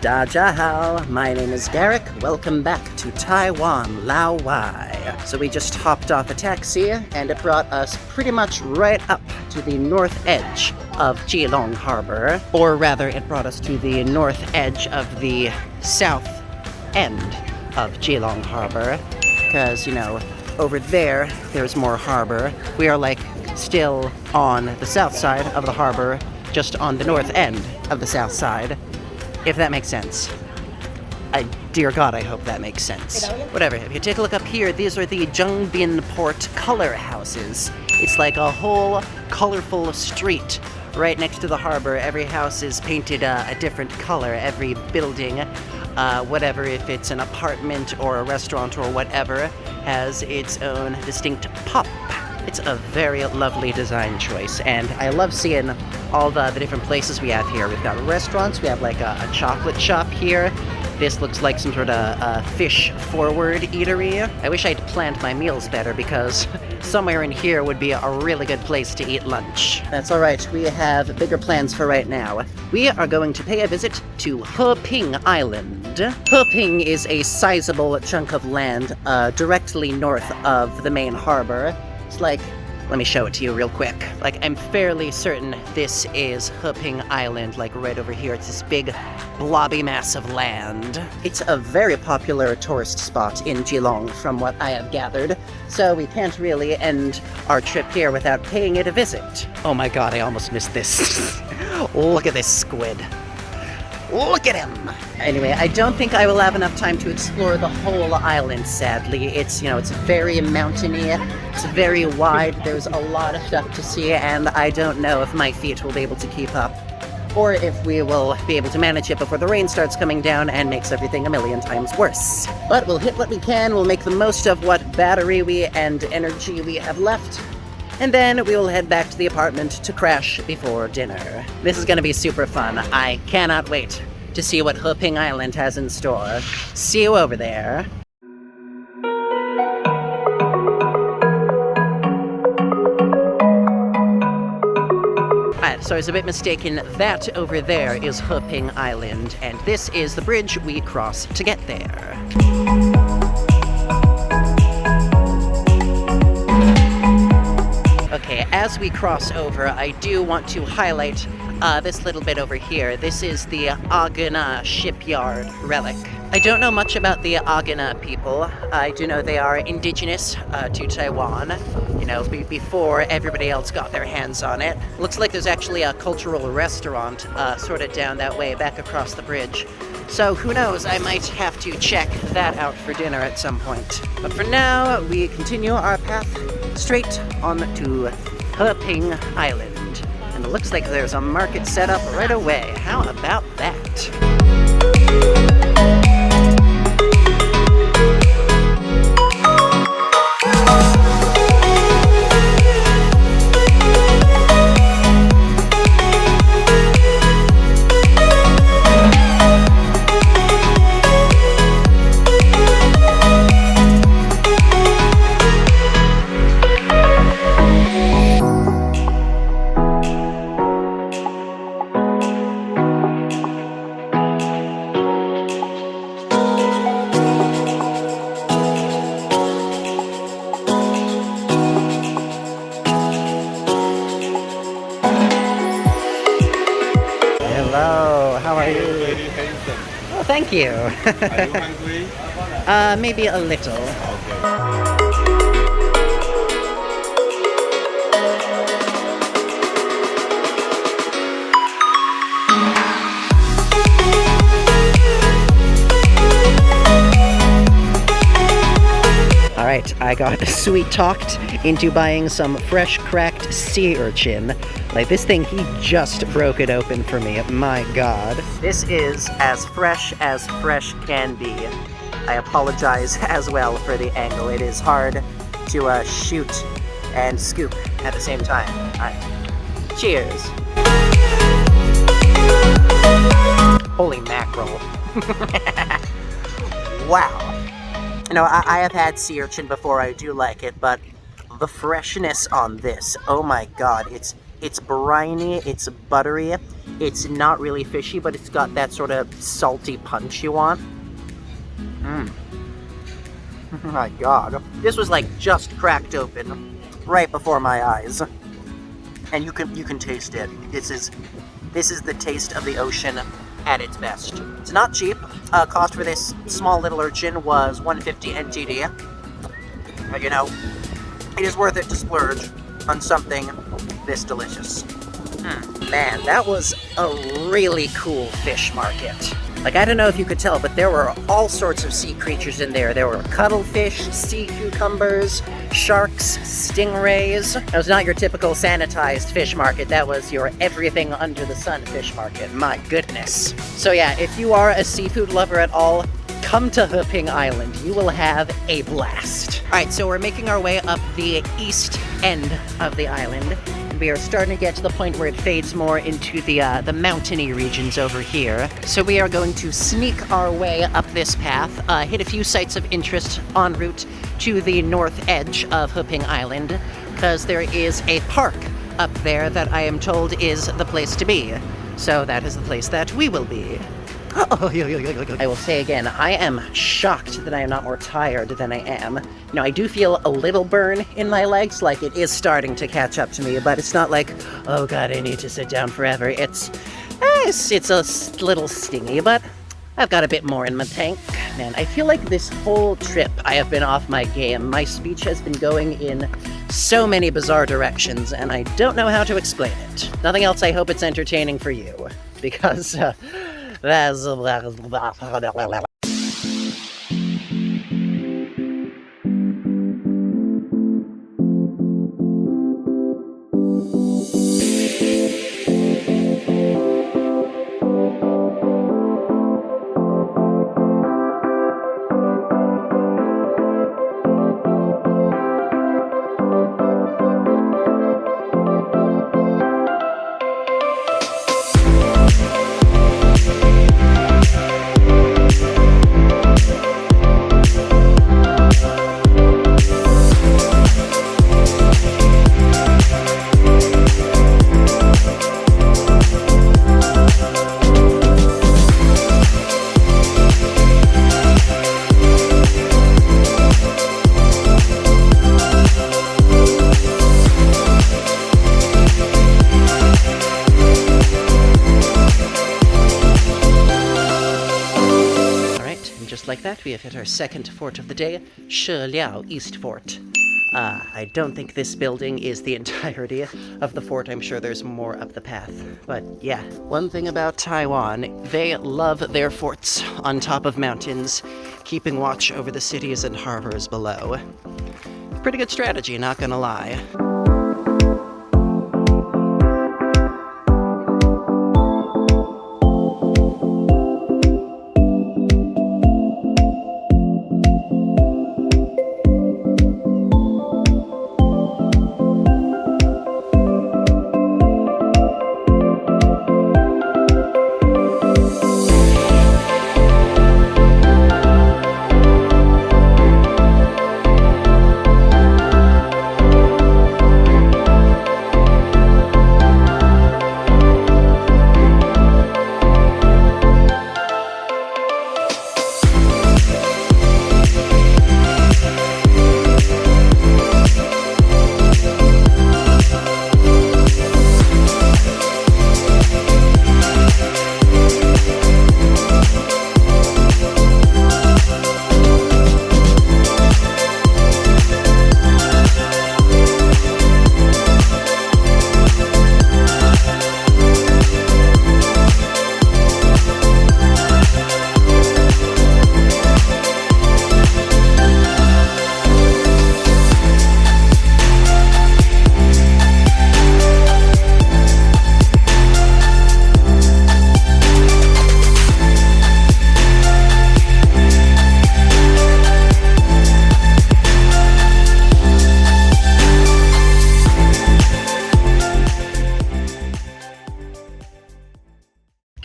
Dajahao, my name is Garrick. Welcome back to Taiwan, Lao Wai. So we just hopped off a taxi and it brought us pretty much right up to the north edge of Keelung Harbor. Or rather, it brought us to the north edge of the south end of Keelung Harbor. Because, you know, over there, there's more harbor. We are like still on the south side of the harbor, just on the north end of the south side. If that makes sense. Dear God, I hope that makes sense. Whatever, if you take a look up here, these are the Zhengbin Port color houses. It's like a whole colorful street right next to the harbor. Every house is painted a different color. Every building, whatever, if it's an apartment or a restaurant or whatever, has its own distinct pop. It's a very lovely design choice, and I love seeing all the different places we have here. We've got restaurants, we have like a chocolate shop here. This looks like some sort of fish-forward eatery. I wish I'd planned my meals better, because somewhere in here would be a really good place to eat lunch. That's alright, we have bigger plans for right now. We are going to pay a visit to Heping Island. Heping is a sizable chunk of land directly north of the main harbor. It's like, let me show it to you real quick. Like, I'm fairly certain this is Heping Island, like right over here. It's this big, blobby mass of land. It's a very popular tourist spot in Keelung, from what I have gathered, so we can't really end our trip here without paying it a visit. Oh my god, I almost missed this. Look at this squid. Look at him! Anyway, I don't think I will have enough time to explore the whole island, sadly. It's, you know, it's very mountainy, it's very wide, there's a lot of stuff to see, and I don't know if my feet will be able to keep up, or if we will be able to manage it before the rain starts coming down and makes everything a million times worse. But we'll hit what we can, we'll make the most of what battery and energy we have left, and then we will head back to the apartment to crash before dinner. This is gonna be super fun. I cannot wait to see what Heping Island has in store. See you over there. Alright, so I was a bit mistaken. That over there is Heping Island, and this is the bridge we cross to get there. Okay, as we cross over, I do want to highlight this little bit over here. This is the Agana shipyard relic. I don't know much about the Agana people. I do know they are indigenous to Taiwan, you know, before everybody else got their hands on it. Looks like there's actually a cultural restaurant sort of down that way, back across the bridge. So who knows, I might have to check that out for dinner at some point. But for now, we continue our path straight on to Heping Island. And it looks like there's a market set up right away. How about that? Hello, how are you? Very handsome. Oh, thank you. Are you hungry? Maybe a little. Okay. Alright, I got sweet-talked into buying some fresh cracked sea urchin. Like, this thing, he just broke it open for me, my god. This is as fresh can be. I apologize as well for the angle. It is hard to shoot and scoop at the same time. Cheers. Holy mackerel. Wow. You know, I have had sea urchin before, I do like it, but the freshness on this, oh my god, it's briny, it's buttery, It's not really fishy, but it's got that sort of salty punch you want. Oh my god. This was like just cracked open right before my eyes. And you can taste it. This is the taste of the ocean at its best. It's not cheap. Cost for this small little urchin was 150 NTD. But you know, it is worth it to splurge on something this delicious. Man, that was a really cool fish market. Like, I don't know if you could tell, but there were all sorts of sea creatures in there. There were cuttlefish, sea cucumbers, sharks, stingrays. It was not your typical sanitized fish market. That was your everything under the sun fish market. My goodness. So yeah, if you are a seafood lover at all, come to Heping Island. You will have a blast. All right, so we're making our way up the east end of the island. We are starting to get to the point where it fades more into the mountainy regions over here. So we are going to sneak our way up this path, hit a few sites of interest en route to the north edge of Heping Island, because there is a park up there that I am told is the place to be. So that is the place that we will be. I will say again, I am shocked that I am not more tired than I am. You know, I do feel a little burn in my legs, like it is starting to catch up to me, but it's not like, oh god, I need to sit down forever. It's a little stingy, but I've got a bit more in my tank. Man, I feel like this whole trip I have been off my game. My speech has been going in so many bizarre directions, and I don't know how to explain it. Nothing else, I hope it's entertaining for you, because, that's like that, we have hit our second fort of the day, Keelung East Fort. I don't think this building is the entirety of the fort. I'm sure there's more up the path. But yeah, one thing about Taiwan, they love their forts on top of mountains, keeping watch over the cities and harbors below. Pretty good strategy, not gonna lie.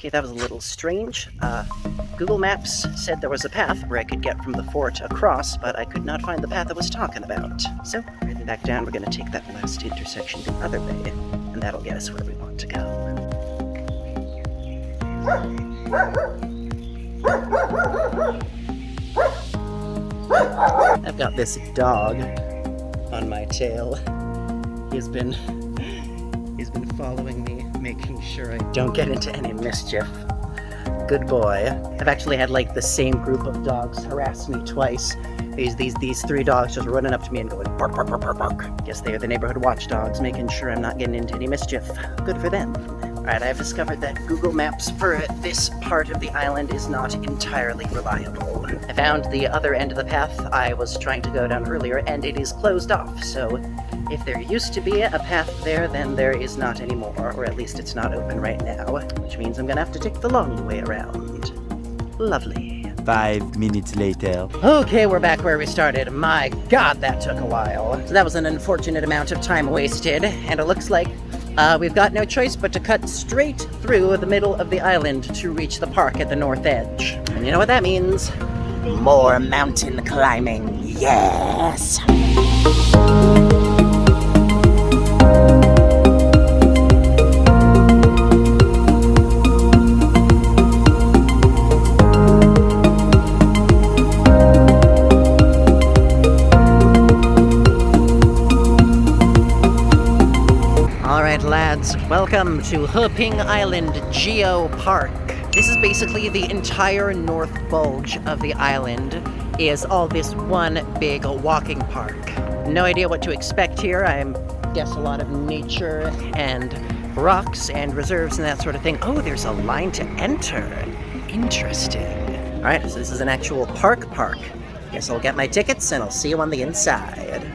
Okay, that was a little strange. Google Maps said there was a path where I could get from the fort across, but I could not find the path I was talking about. So, heading back down, we're going to take that last intersection the other way, and that'll get us where we want to go. I've got this dog on my tail. He's been following me, making sure I don't get into any mischief. Good boy. I've actually had like the same group of dogs harass me twice. These three dogs just running up to me and going bark, bark, bark, bark, bark. Guess they are the neighborhood watchdogs, making sure I'm not getting into any mischief. Good for them. Alright, I've discovered that Google Maps for this part of the island is not entirely reliable. I found the other end of the path I was trying to go down earlier, and it is closed off, so if there used to be a path there, then there is not anymore, or at least it's not open right now, which means I'm gonna have to take the long way around. Lovely. 5 minutes later. Okay, we're back where we started. My god, that took a while. So that was an unfortunate amount of time wasted, and it looks like we've got no choice but to cut straight through the middle of the island to reach the park at the north edge. And you know what that means? More mountain climbing, yes! Lads, welcome to Heping Island Geo Park. This is basically the entire north bulge of the island is all this one big walking park. No idea what to expect here. I guess a lot of nature and rocks and reserves and that sort of thing. Oh, there's a line to enter. Interesting. All right, so this is an actual park. Guess I'll get my tickets and I'll see you on the inside.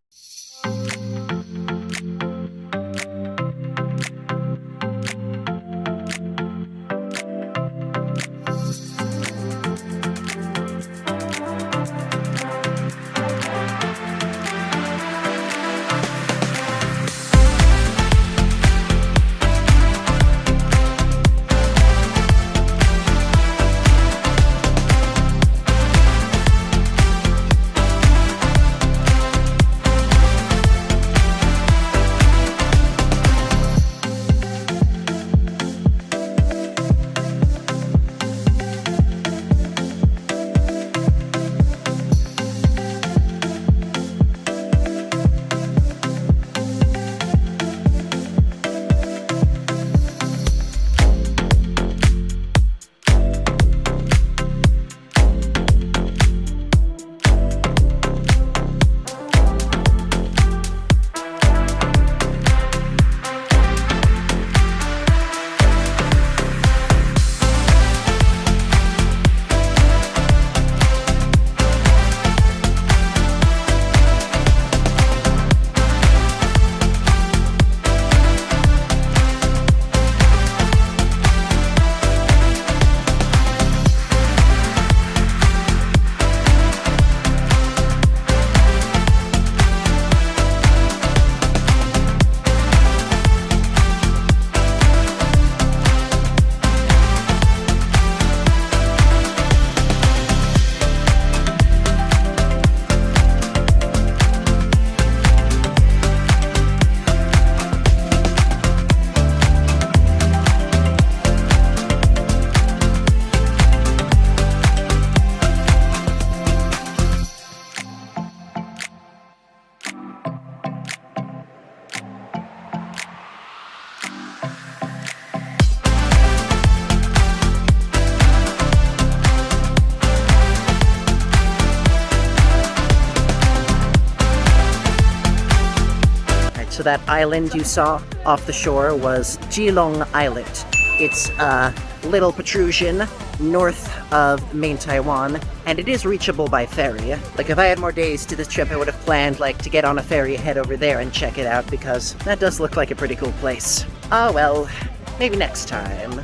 So that island you saw off the shore was Keelung Island. It's a little protrusion north of main Taiwan, and it is reachable by ferry. Like, if I had more days to this trip, I would have planned, like, to get on a ferry, head over there and check it out, because that does look like a pretty cool place. Oh well, maybe next time.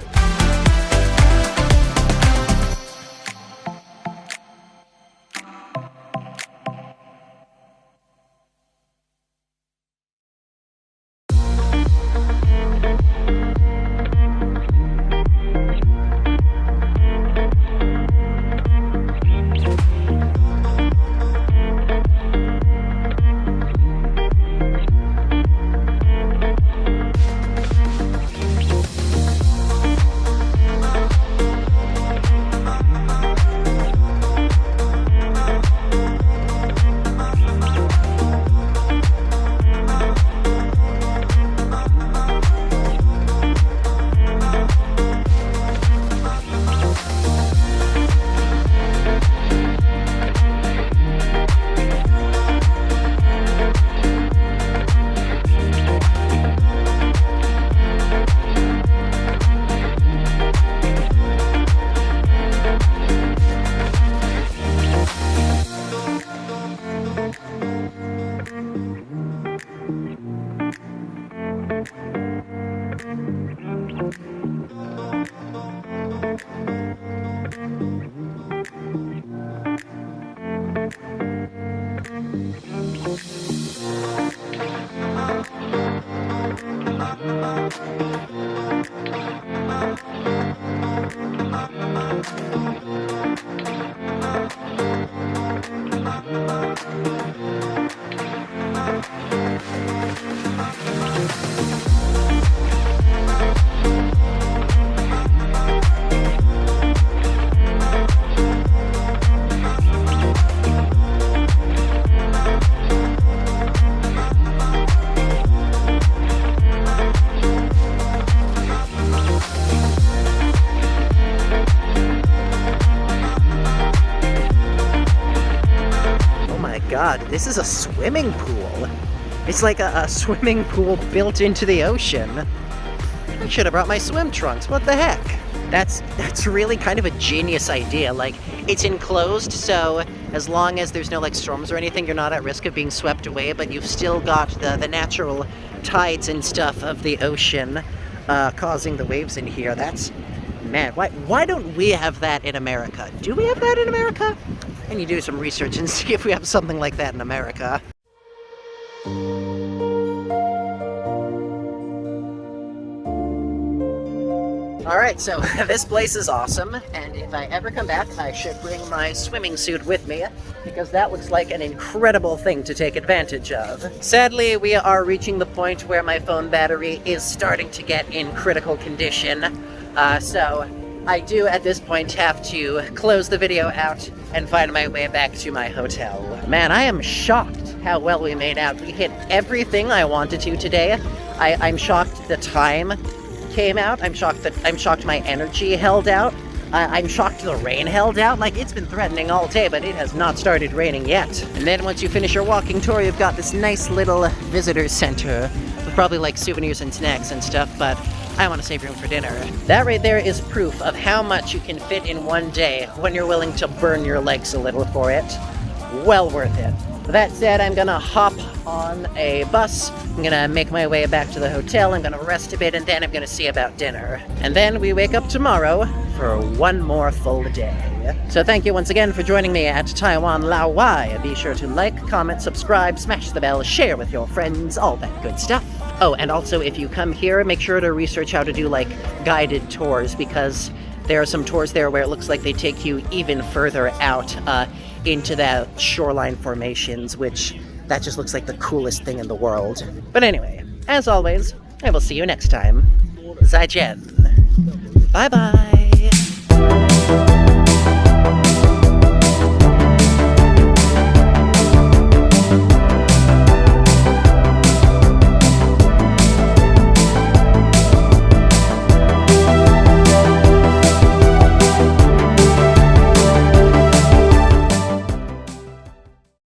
god, this is a swimming pool. It's like a swimming pool built into the ocean. I should have brought my swim trunks, what the heck? That's really kind of a genius idea. Like, it's enclosed, so as long as there's no like storms or anything, you're not at risk of being swept away, but you've still got the natural tides and stuff of the ocean causing the waves in here. That's, man, why don't we have that in America? Do we have that in America? I need to do some research and see if we have something like that in America. Alright, so this place is awesome, and if I ever come back, I should bring my swimming suit with me, because that looks like an incredible thing to take advantage of. Sadly, we are reaching the point where my phone battery is starting to get in critical condition, so I do at this point have to close the video out and find my way back to my hotel. Man, I am shocked how well we made out. We hit everything I wanted to today. I'm shocked the time came out. I'm shocked my energy held out. I'm shocked the rain held out. Like, it's been threatening all day, but it has not started raining yet. And then once you finish your walking tour, you've got this nice little visitor center with probably like souvenirs and snacks and stuff, but I want to save room for dinner. That right there is proof of how much you can fit in one day when you're willing to burn your legs a little for it. Well worth it. That said, I'm gonna hop on a bus, I'm gonna make my way back to the hotel, I'm gonna rest a bit, and then I'm gonna see about dinner. And then we wake up tomorrow for one more full day. So thank you once again for joining me at Taiwan Lao Wai. Be sure to like, comment, subscribe, smash the bell, share with your friends, all that good stuff. Oh, and also if you come here, make sure to research how to do like guided tours, because there are some tours there where it looks like they take you even further out into the shoreline formations, which that just looks like the coolest thing in the world. But anyway, as always, I will see you next time. 再见. Bye bye.